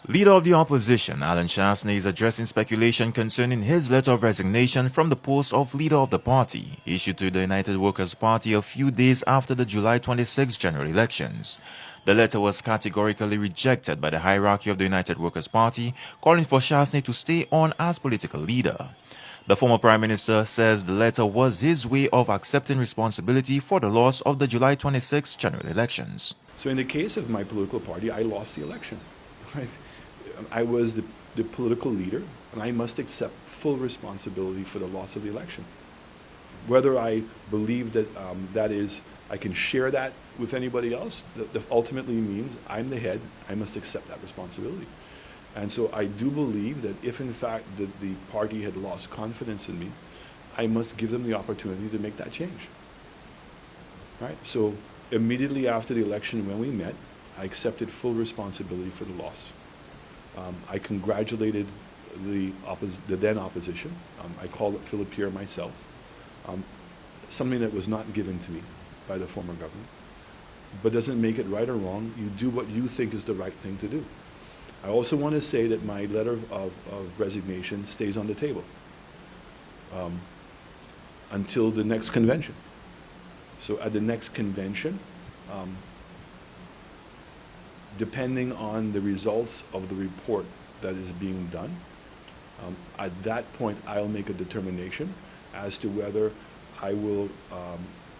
Leader of the opposition, Alan Shastney, is addressing speculation concerning his letter of resignation from the post of leader of the party, issued to the United Workers' Party a few days after the July 26 general elections. The letter was categorically rejected by the hierarchy of the United Workers' Party, calling for Shastney to stay on as political leader. The former Prime Minister says the letter was his way of accepting responsibility for the loss of the July 26 general elections. So in the case of my political party, I lost the election. Right? I was the political leader, and I must accept full responsibility for the loss of the election. Whether I believe that I can share that with anybody else, that ultimately means I'm the head, I must accept that responsibility. And so I do believe that if in fact the party had lost confidence in me, I must give them the opportunity to make that change. Right? So immediately after the election when we met, I accepted full responsibility for the loss. I congratulated the then opposition. I called it Philip Pierre myself, something that was not given to me by the former government. But doesn't make it right or wrong. You do what you think is the right thing to do. I also want to say that my letter of resignation stays on the table until the next convention. So at the next convention, depending on the results of the report that is being done, at that point I'll make a determination as to whether I will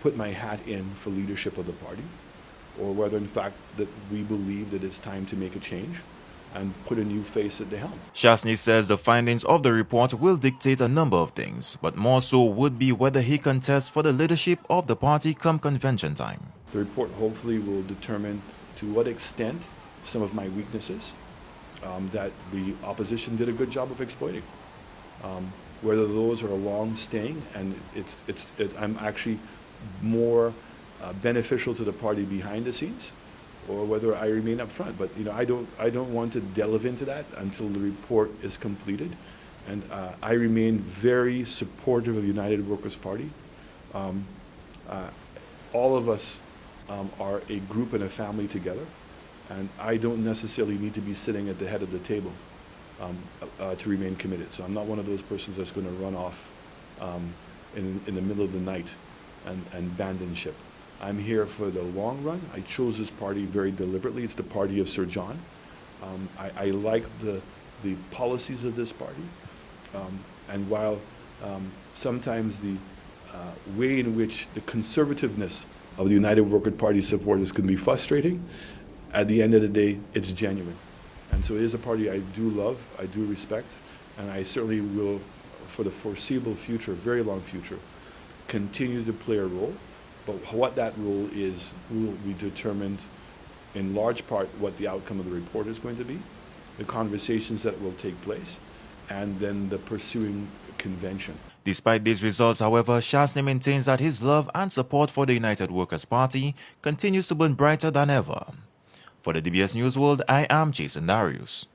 put my hat in for leadership of the party, or whether in fact that we believe that it's time to make a change and put a new face at the helm. Shastney says the findings of the report will dictate a number of things, but more so would be whether he contests for the leadership of the party come convention time. The report hopefully will determine to what extent some of my weaknesses that the opposition did a good job of exploiting. Whether those are long-staying and I'm actually more beneficial to the party behind the scenes, or whether I remain up front. But I don't want to delve into that until the report is completed. And I remain very supportive of the United Workers' Party. All of us are a group and a family together, and I don't necessarily need to be sitting at the head of the table to remain committed. So I'm not one of those persons that's going to run off in the middle of the night and abandon ship. I'm here for the long run. I chose this party very deliberately. It's the party of Sir John. I like the policies of this party. And while sometimes the way in which the conservativeness of the United Workers' Party supporters can be frustrating, at the end of the day, it's genuine. And so it is a party I do love, I do respect, and I certainly will, for the foreseeable future, very long future, continue to play a role. But what that role is will be determined in large part what the outcome of the report is going to be, the conversations that will take place, and then the pursuing convention. Despite these results, however, Shastney maintains that his love and support for the United Workers' Party continues to burn brighter than ever. For the DBS Newsworld, I am Jason Darius.